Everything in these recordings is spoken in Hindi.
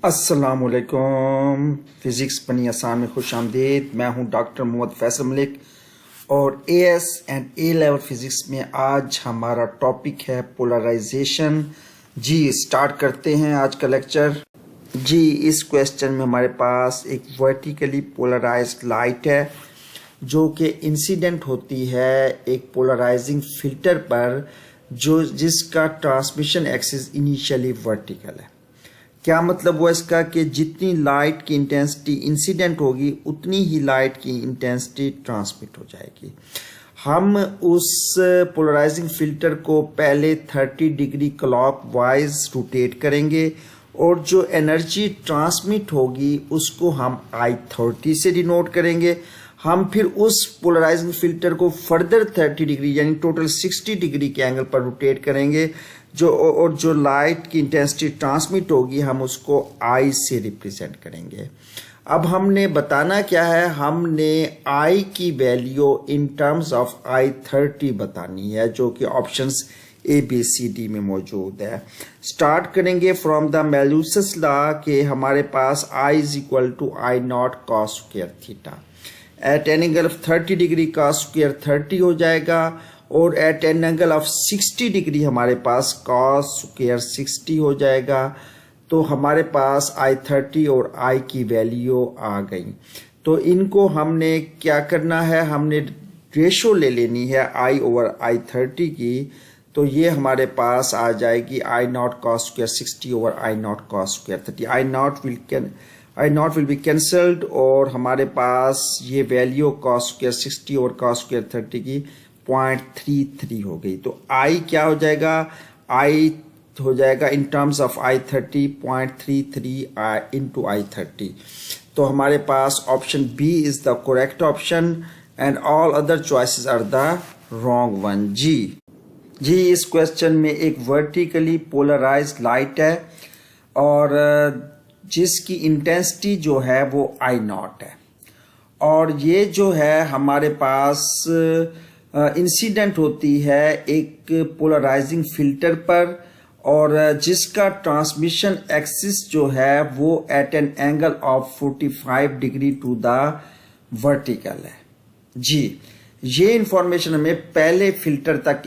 अस्सलामुअलैकुम। फ़िज़िक्स बनी आसान में खुश आमदीद। मैं हूं डॉक्टर मोहम्मद फैसल मलिक और as and A level physics में आज हमारा टॉपिक है पोलराइजेशन। जी स्टार्ट करते हैं आज का लेक्चर। जी इस क्वेश्चन में हमारे पास एक वर्टिकली पोलराइज्ड लाइट है जो कि इंसिडेंट होती है एक पोलराइजिंग फिल्टर पर जिसका ट्रांसमिशन एक्सिस इनिशियली वर्टिकल है। क्या मतलब हुआ इसका कि जितनी लाइट की इंटेंसिटी इंसिडेंट होगी उतनी ही लाइट की इंटेंसिटी ट्रांसमिट हो जाएगी। हम उस पोलराइजिंग फिल्टर को पहले 30 डिग्री क्लॉकवाइज रोटेट करेंगे और जो एनर्जी ट्रांसमिट होगी उसको हम I30 से डिनोट करेंगे। हम फिर उस पोलराइजिंग फिल्टर को फर्दर 30 डिग्री यानी टोटल 60 डिग्री के एंगल पर रोटेट करेंगे जो लाइट की इंटेंसिटी ट्रांसमिट होगी हम उसको I से रिप्रेजेंट करेंगे। अब हमने बताना क्या है, हमने I की value in terms of I30 बतानी है जो कि ऑप्शंस ABCD में मौजूद है। स्टार्ट करेंगे फ्रॉम द मैल्यूसस लॉ के हमारे पास I is equal to I0 cos square theta. At an angle of 30 degree cos square 30 हो जाएगा और at an angle of 60 degree हमारे पास cos स्क्वायर 60 हो जाएगा। तो हमारे पास I30 और I की वैल्यू आ गई। तो इनको हमने क्या करना है, हमने रेशो ले लेनी है I ओवर I30 की। तो ये हमारे पास आ जाएगी I0 cos square 60 over I0 cos square 30। I0 will be cancelled और हमारे पास ये वैल्यू cos स्क्वायर 60 और cos स्क्वायर 30 की 0.33 हो गई। तो I क्या हो जाएगा, I हो जाएगा in terms of I30 0.33 into I30। तो हमारे पास option B is the correct option and all other choices are the wrong one. जी इस क्वेश्चन में एक वर्टिकली पोलराइज्ड लाइट है और जिसकी इंटेंसिटी जो है वो I0 है और ये जो है हमारे पास इंसिडेंट होती है एक पोलराइजिंग फिल्टर पर और जिसका ट्रांसमिशन एक्सिस जो है वो at an angle of 45 degree to the vertical है। जी ये इंफॉर्मेशन हमें पहले फिल्टर तक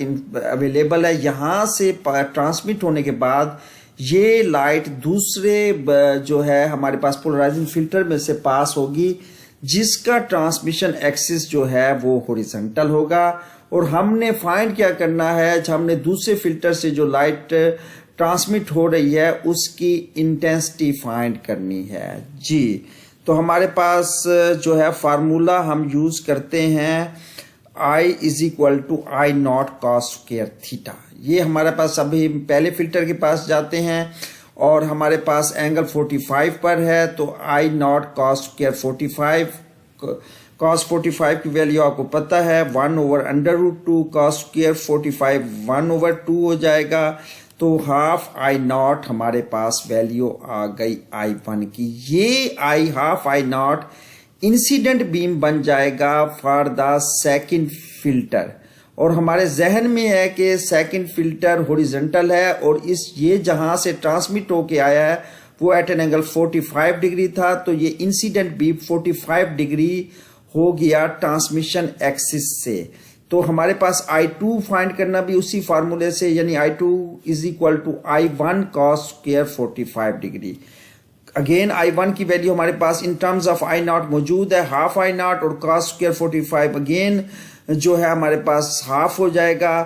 अवेलेबल है। यहाँ से ट्रांसमिट होने के बाद ये लाइट दूसरे जो है हमारे पास पोलराइजिंग फिल्टर में से पास होगी जिसका ट्रांसमिशन एक्सिस जो है वो हॉरिजॉन्टल होगा और हमने फाइंड क्या करना है, हमने दूसरे फिल्टर से जो लाइट ट्रांसमिट हो रही है उसकी इंटेंसिटी फाइंड करनी है। जी तो हमारे पास जो है फार्मूला हम यूज करते हैं I is equal to I0 cos square theta. ये हमारे पास अभी पहले फिल्टर के पास जाते हैं और हमारे पास एंगल 45 पर है तो I0 cos स्क्वायर 45 cos 45 की वैल्यू आपको पता है 1 over under root 2 cos square 45 1 over 2 हो जाएगा। तो हाफ I0 हमारे पास वैल्यू आ गई I1 की। ये हाफ I0 इंसिडेंट बीम बन जाएगा फॉर द सेकंड फिल्टर और हमारे जहन में है कि सेकंड फिल्टर हॉरिजॉन्टल है और ये जहां से ट्रांसमिट होके आया है वो एट एन एंगल 45 डिग्री था। तो ये इंसिडेंट बीम 45 डिग्री हो गया ट्रांसमिशन एक्सिस से। तो हमारे पास I2 फाइंड करना भी उसी फार्मूले से यानी I2 is equal to I1 cos square 45 degree. Again I1 की वैल्यू हमारे पास इन टर्म्स ऑफ I0 मौजूद है हाफ I0 और cos स्क्वायर 45 अगेन जो है हमारे पास हाफ हो जाएगा।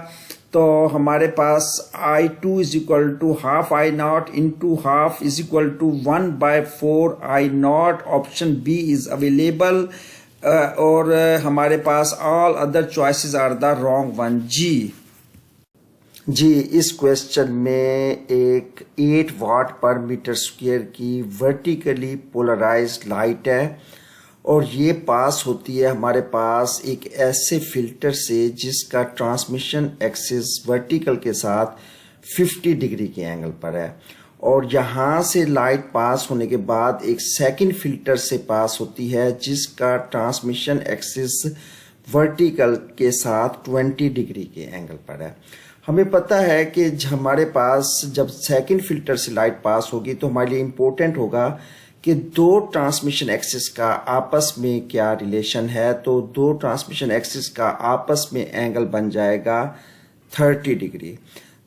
तो हमारे पास I2 is equal to half I0 into half is equal to 1/4 I0। Option B is available और हमारे पास all other choices are the wrong one. जी इस क्वेश्चन में एक 8 वाट पर मीटर स्क्वायर की वर्टिकली पोलराइज्ड लाइट है और ये पास होती है हमारे पास एक ऐसे फिल्टर से जिसका ट्रांसमिशन एक्सिस वर्टिकल के साथ 50 डिग्री के एंगल पर है और यहाँ से लाइट पास होने के बाद एक सेकंड फिल्टर से पास होती है जिसका ट्रांसमिशन एक्सिस वर्टिकल के साथ 20 डिग्री के एंगल पर है। हमें पता है कि हमारे पास जब सेकंड फिल्टर से लाइट पास होगी तो हमारे लिए इम्पोर्टेंट होगा कि दो ट्रांसमिशन एक्सिस का आपस में क्या रिलेशन है। तो दो ट्रांसमिशन एक्सिस का आपस में एंगल बन जाएगा 30 डिग्री।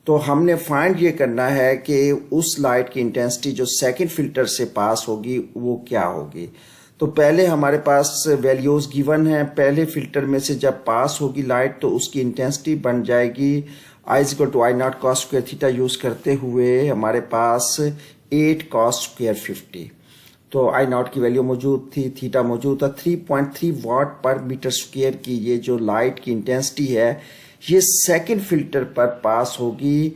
तो हमने फाइंड ये करना है कि उस लाइट की इंटेंसिटी जो सेकंड फिल्टर से पास होगी वो क्या होगी। तो पहले हमारे पास वैल्यूज गिवन हैं। पहले फिल्टर में से जब पास होगी लाइट तो उसकी इंटेंसिटी बन जाएगी I=I0 cos square theta use करते हुए हमारे पास 8 cos स्क्वायर 50। तो I0 की वैल्यू मौजूद थी, थीटा मौजूद था। 3.3 वाट पर मीटर स्क्वायर की ये जो लाइट की इंटेंसिटी है ये सेकंड फिल्टर पर पास होगी।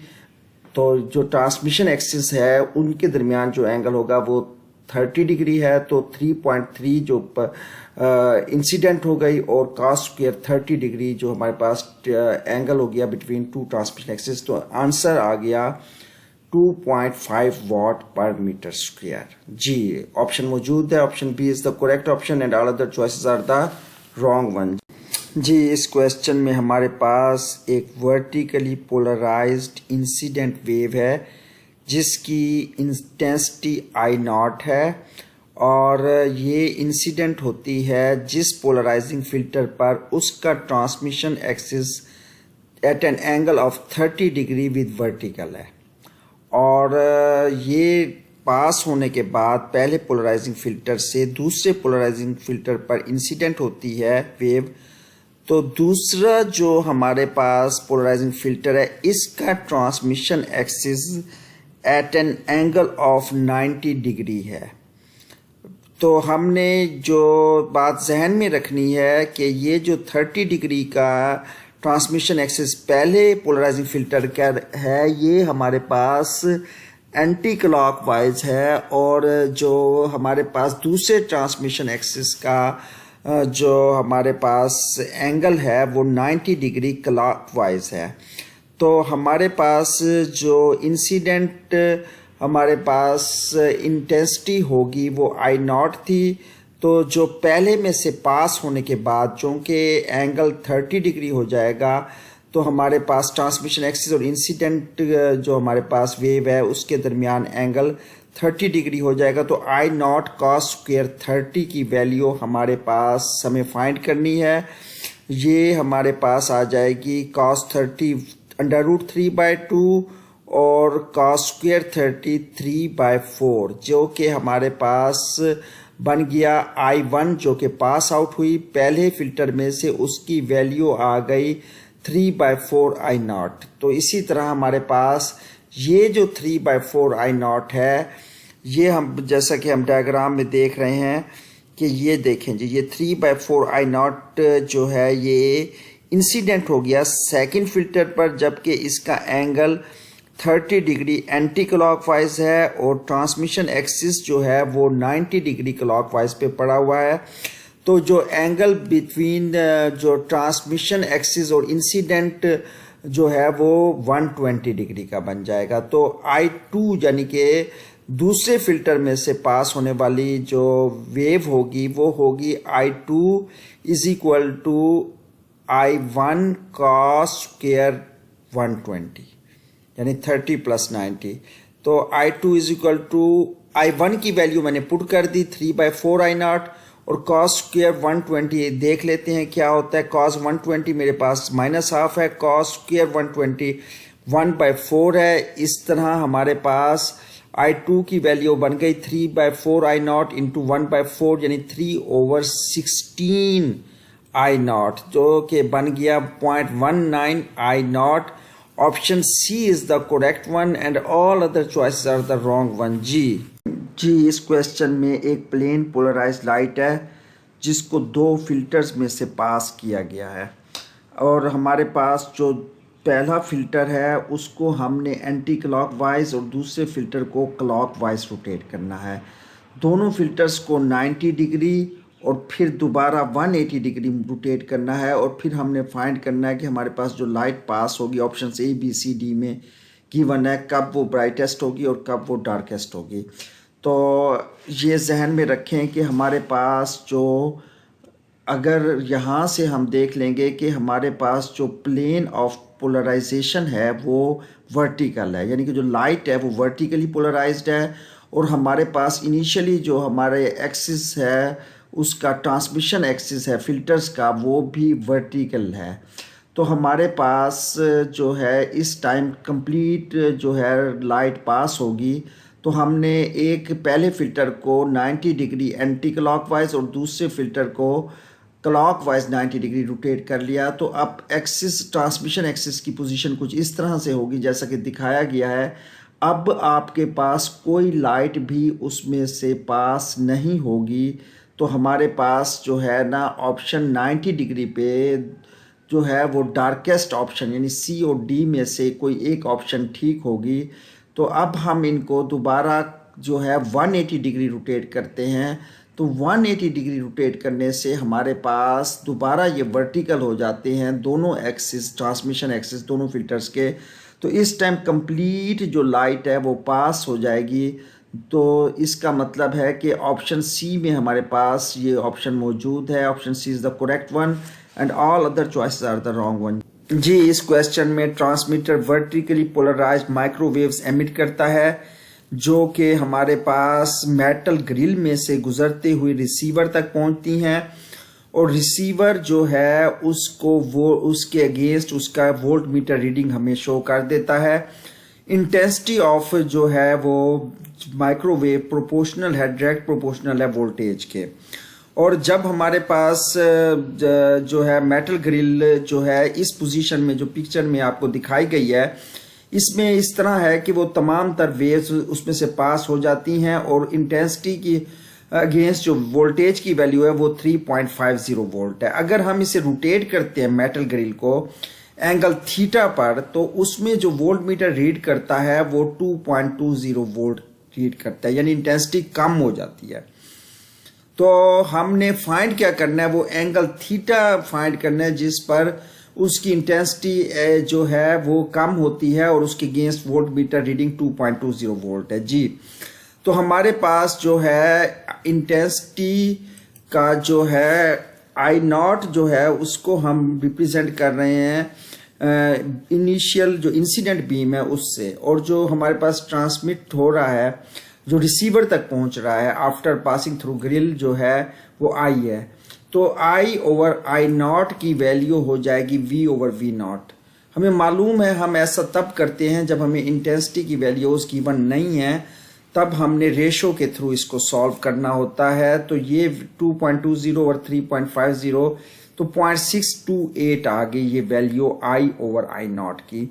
तो जो ट्रांसमिशन एक्सिस है उनके दरमियान जो एंगल होगा वो 30 डिग्री है। तो 3.3 जो इंसिडेंट हो गई और cos स्क्वायर 30 डिग्री जो हमारे पास एंगल हो गया बिटवीन टू ट्रांसमिशन एक्सिस। तो आंसर आ गया 2.5 वाट पर मीटर स्क्वायर। जी ऑप्शन मौजूद है, option B is the correct option and all other choices are the wrong one. जी इस क्वेश्चन में हमारे पास एक वर्टिकली पोलराइज्ड इंसिडेंट वेव है जिसकी इंटेंसिटी I0 है और ये इंसिडेंट होती है जिस पोलराइजिंग फिल्टर पर उसका transmission axis at an angle of 30 degree with vertical है। और ये पास होने के बाद पहले पोलराइजिंग फिल्टर से दूसरे पोलराइजिंग फिल्टर पर इंसिडेंट होती है वेव। तो दूसरा जो हमारे पास पोलराइजिंग फिल्टर है इसका transmission axis at an angle of 90 degree है। तो हमने जो बात जहन में रखनी है कि ये जो 30 डिग्री का ट्रांसमिशन एक्सिस पहले पोलराइजिंग फिल्टर का है ये हमारे पास एंटी क्लॉकवाइज है और जो हमारे पास दूसरे ट्रांसमिशन एक्सिस का जो हमारे पास एंगल है वो 90 डिग्री क्लॉकवाइज है। तो हमारे पास जो इंसिडेंट हमारे पास इंटेंसिटी होगी वो I0 थी। तो जो पहले में से पास होने के बाद चूँकि एंगल 30 डिग्री हो जाएगा तो हमारे पास ट्रांसमिशन एक्सिस और इंसिडेंट जो हमारे पास वेव है उसके दरमियान एंगल 30 डिग्री हो जाएगा। तो I0 cos स्क्वायर 30 की वैल्यू हमारे पास हमें फाइंड करनी है। ये हमारे पास आ जाएगी cos 30 √3/2 और cos स्क्वायर 30 3/4 जो कि हमारे पास बन गया I1 जो कि पास आउट हुई पहले फिल्टर में से उसकी वैल्यू आ गई 3/4 I0। तो इसी तरह हमारे पास ये जो 3/4 I0 है ये हम जैसा कि हम डायग्राम में देख रहे हैं कि ये देखें जी ये 3/4 I0 जो है ये इंसिडेंट हो गया सेकंड फिल्टर पर जबकि इसका एंगल 30 डिग्री एंटी क्लॉकवाइज है और ट्रांसमिशन एक्सिस जो है वो 90 डिग्री क्लॉकवाइज पे पड़ा हुआ है। तो जो एंगल बिटवीन जो ट्रांसमिशन एक्सिस और इंसिडेंट जो है वो 120 डिग्री का बन जाएगा। तो I2 यानी कि दूसरे फिल्टर में से पास होने वाली जो वेव होगी वो होगी I2 = I1 cos स्क्वायर 120 यानी 30 + 90। तो I2 = I1 की वैल्यू मैंने पुट कर दी 3/4 I0 और cos स्क्वायर 120 देख लेते हैं क्या होता है। cos 120 मेरे पास -½ है, cos स्क्वायर 120 1/4 है। इस तरह हमारे पास I2 की वैल्यू बन गई 3/4 I0 × 1/4 यानी 3/16 I0 जो कि बन गया 0.19 I0। Option C is the correct one and all other choices are the wrong one. जी इस क्वेश्चन में एक प्लेन पोलराइज्ड लाइट है जिसको दो फिल्टर्स में से पास किया गया है और हमारे पास जो पहला फिल्टर है उसको हमने एंटी क्लॉकवाइज और दूसरे फिल्टर को क्लॉकवाइज रोटेट करना है। दोनों फिल्टर्स को 90 डिग्री और फिर दोबारा 180 डिग्री रोटेट करना है और फिर हमने फाइंड करना है कि हमारे पास जो लाइट पास होगी option A B C D में गिवन है कब वो ब्राइटेस्ट होगी और कब वो डार्केस्ट होगी। तो ये जहन में रखें कि हमारे पास जो अगर यहाँ से हम देख लेंगे कि हमारे पास जो प्लेन ऑफ पोलराइजेशन है वो वर्टिकल है, यानी कि जो लाइट है वो वर्टिकली पोलराइज्ड है, और हमारे पास इनिशियली जो हमारे एक्सिस है उसका ट्रांसमिशन एक्सिस है फिल्टर्स का वो भी वर्टिकल है। तो हमारे पास जो है इस टाइम कंप्लीट जो है लाइट पास होगी। तो हमने एक पहले फ़िल्टर को 90 डिग्री एंटी क्लॉकवाइज और दूसरे फ़िल्टर को क्लॉकवाइज 90 डिग्री रोटेट कर लिया। तो अब एक्सिस ट्रांसमिशन एक्सिस की पोजीशन कुछ इस तरह से होगी जैसा कि दिखाया गया है। अब आपके पास कोई लाइट भी उसमें से पास नहीं होगी। तो हमारे पास जो है ना ऑप्शन 90 डिग्री पे जो है वो डार्केस्ट ऑप्शन यानी सी और डी में से कोई एक ऑप्शन ठीक होगी। तो अब हम इनको दोबारा जो है 180 डिग्री रोटेट करते हैं। तो 180 डिग्री रोटेट करने से हमारे पास दोबारा ये वर्टिकल हो जाते हैं दोनों एक्सिस, ट्रांसमिशन एक्सिस दोनों फिल्टर्स के। तो इस टाइम कंप्लीट जो लाइट है वो पास हो जाएगी। तो इसका मतलब है कि ऑप्शन सी में हमारे पास ये ऑप्शन मौजूद है। Option C is the correct one and all other choices are the wrong one. जी, इस क्वेश्चन में transmitter vertically polarised microwaves emit करता है जो कि हमारे पास मेटल ग्रिल में से गुजरते हुए रिसीवर तक पहुंचती हैं, और रिसीवर जो है उसको वो उसके अगेंस्ट उसका वोल्ट मीटर रीडिंग हमें शो कर देता है। इंटेंसिटी ऑफ जो है वो माइक्रोवेव प्रोपोर्शनल है, डायरेक्ट प्रोपोर्शनल है वोल्टेज के। और जब हमारे पास जो है मेटल ग्रिल जो है इस पोजीशन में जो पिक्चर में आपको दिखाई गई है, इसमें इस तरह है कि वो तमाम तर वेव्स उसमें से पास हो जाती हैं, और इंटेंसिटी की अगेंस्ट जो वोल्टेज की वैल्यू है वो 3.50 वोल्ट है। अगर हम इसे रोटेट करते हैं मेटल ग्रिल को एंगल थीटा पर, तो उसमें जो वोल्ट मीटर रीड करता है वो 2.20 वोल्ट रीड करता है, यानी इंटेंसिटी कम हो जाती है। तो हमने फाइंड क्या करना है, वो एंगल थीटा फाइंड करना है जिस पर उसकी इंटेंसिटी जो है वो कम होती है और उसके against volt meter reading 2.20 volt है। जी, तो हमारे पास जो है इंटेंसिटी का जो है आई नॉट जो है उसको हम रिप्रेजेंट कर रहे हैं इनिशियल जो इंसिडेंट बीम है उससे, और जो हमारे पास ट्रांसमिट हो रहा है जो रिसीवर तक पहुंच रहा है आफ्टर पासिंग थ्रू ग्रिल जो है वो आई है। तो आई ओवर आई नॉट की वैल्यू हो जाएगी वी ओवर वी नॉट। हमें मालूम है हम ऐसा तब करते हैं जब हमें इंटेंसिटी की वैल्यूज गिवन नहीं है, तब हमने रेशो के थ्रू इसको सॉल्व करना होता है। तो ये 2.20 ओवर 3.50 तो 0.628 आ गई ये value I over I not की।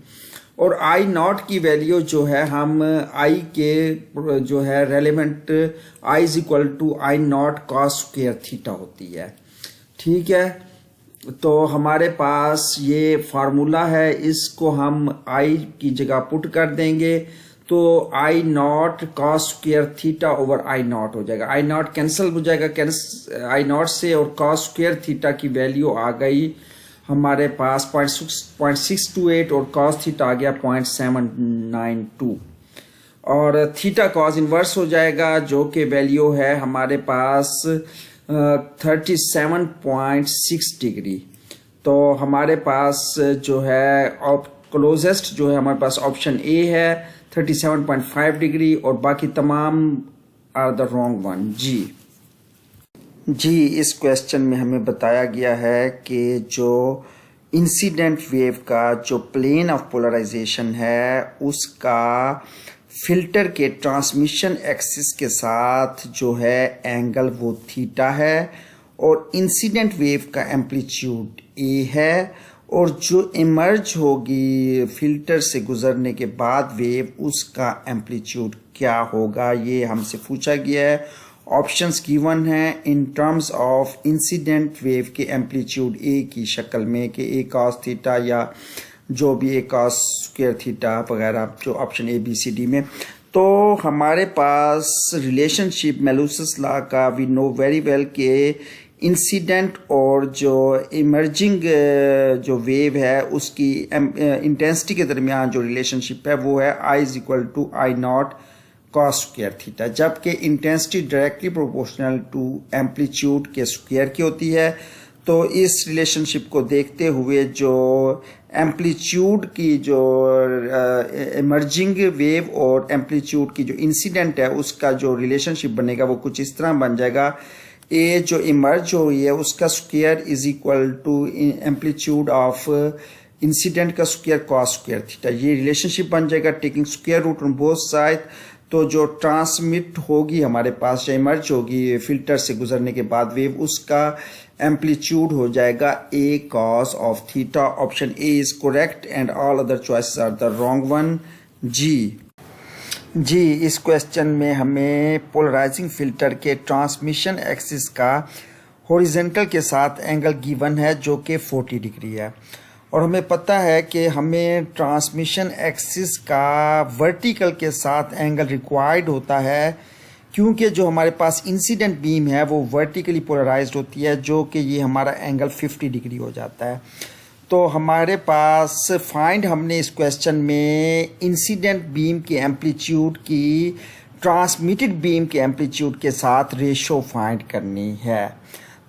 और आई नॉट की वैल्यू जो है हम आई के जो है relevant I is equal to I not cos square theta होती है। ठीक है, तो हमारे पास ये फार्मूला है, इसको हम आई की जगह पुट कर देंगे तो I not cos square theta over I naught हो जाएगा। आई नॉट कैंसिल हो जाएगा आई नॉट से, और कॉस स्क्वायर थीटा की वैल्यू आ गई हमारे पास 0.628 और कॉस थीटा आ गया 0.792, और थीटा कॉस इन्वर्स हो जाएगा जो कि वैल्यू है हमारे पास 37.6 डिग्री। तो हमारे पास जो है क्लोजेस्ट जो है हमारे पास ऑप्शन ए है 37.5 डिग्री, और बाकी तमाम आर द रॉन्ग वन। जी, इस क्वेश्चन में हमें बताया गया है कि जो इंसिडेंट वेव का जो प्लेन ऑफ पोलराइजेशन है उसका फिल्टर के ट्रांसमिशन एक्सिस के साथ जो है एंगल वो थीटा है, और इंसिडेंट वेव का एम्पलीट्यूड ए है, और जो इमर्ज होगी फिल्टर से गुजरने के बाद वेव उसका एम्पलीट्यूड क्या होगा, ये हमसे पूछा गया है। ऑप्शंस गिवन हैं in terms of incident wave के एम्पलीट्यूड ए की शक्ल में कि ए कॉस थीटा या जो भी ए कॉस स्क्वायर थीटा वगैरह, जो option A B C D में। तो हमारे पास रिलेशनशिप मेलुसस लॉ का वी नो वेरी वेल के इंसिडेंट और जो इमर्जिंग जो वेव है उसकी इंटेंसिटी के दरमियान जो रिलेशनशिप है वो है I is equal to I not cos square theta, जबकि intensity directly proportional to amplitude के स्क्वायर की होती है। तो इस रिलेशनशिप को देखते हुए जो एम्पलीट्यूड की जो इमर्जिंग वेव और एम्पलीट्यूड की जो इंसिडेंट है उसका जो रिलेशनशिप बनेगा वो कुछ इस तरह बन जाएगा। ए जो इमर्ज हो रही है उसका square is equal to amplitude of incident का स्क्वायर कॉस स्क्वायर थीटा। ये रिलेशनशिप बन जाएगा taking square root on both side. तो जो ट्रांसमिट होगी हमारे पास या इमर्ज होगी फिल्टर से गुजरने के बाद वेव, उसका एम्पलीट्यूड हो जाएगा A cos of theta. Option A is correct and all other choices are the wrong one. जी इस क्वेश्चन में हमें पोलराइजिंग फिल्टर के ट्रांसमिशन एक्सिस का हॉरिजॉन्टल के साथ एंगल गिवन है जो कि 40 डिग्री है, और हमें पता है कि हमें ट्रांसमिशन एक्सिस का वर्टिकल के साथ एंगल रिक्वायर्ड होता है क्योंकि जो हमारे पास इंसिडेंट बीम है वो वर्टिकली पोलराइज्ड होती है, जो कि ये हमारा एंगल 50 डिग्री हो जाता है। तो हमारे पास फाइंड हमने इस क्वेश्चन में इंसिडेंट बीम के एम्पलीट्यूड की ट्रांसमिटेड बीम के एम्पलीट्यूड के साथ रेशो फाइंड करनी है।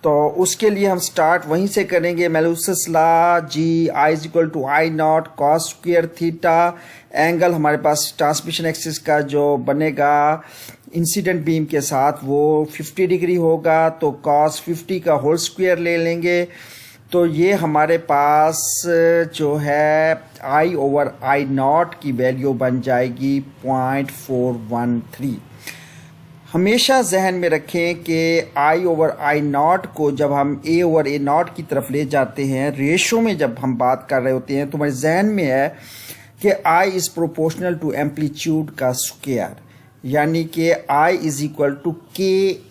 तो उसके लिए हम स्टार्ट वहीं से करेंगे। मैलूसस लॉ जी I is equal to I not cos square theta. Angle हमारे पास ट्रांसमिशन एक्सिस का जो बनेगा इंसिडेंट बीम के साथ वो 50 डिग्री होगा, तो कॉस 50 का होल स्क्वायर ले लेंगे। तो ये हमारे पास जो है आई ओवर आई नॉट की वैल्यू बन जाएगी 0.413। हमेशा जहन में रखें कि आई ओवर आई नॉट को जब हम ए ओवर ए नॉट की तरफ ले जाते हैं रेशो में, जब हम बात कर रहे होते हैं तो हमारे जहन में है कि I is proportional to amplitude का स्क्वायर, यानी कि आई इज इक्वल टू के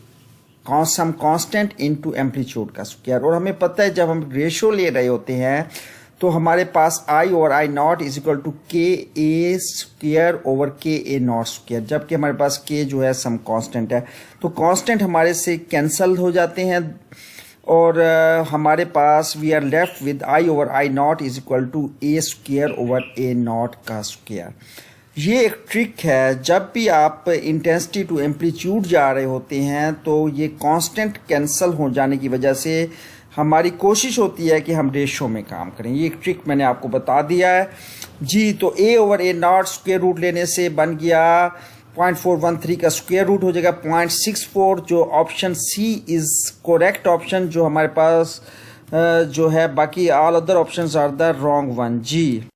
सम कांस्टेंट इनटू एम्पलीट्यूड का स्क्वायर। और हमें पता है जब हम रेशो ले रहे होते हैं तो हमारे पास I over I naught is equal to के ए स्क्वायर ओवर के ए नॉट स्क्वायर, जबकि हमारे पास के जो है सम कांस्टेंट है। तो कांस्टेंट हमारे से कैंसल हो जाते हैं और हमारे पास we are left with I over I naught is equal to A square over A naught का स्क्वायर। ये एक ट्रिक है, जब भी आप इंटेंसिटी टू एम्पलीट्यूड जा रहे होते हैं तो ये कांस्टेंट कैंसल हो जाने की वजह से हमारी कोशिश होती है कि हम रेशो में काम करें। ये एक ट्रिक मैंने आपको बता दिया है जी। तो A over A naught square root लेने से बन गया 0.413 का स्क्वायर रूट हो जाएगा 0.64, जो option C is correct option जो हमारे पास जो है। बाकी all other options are the wrong one ji.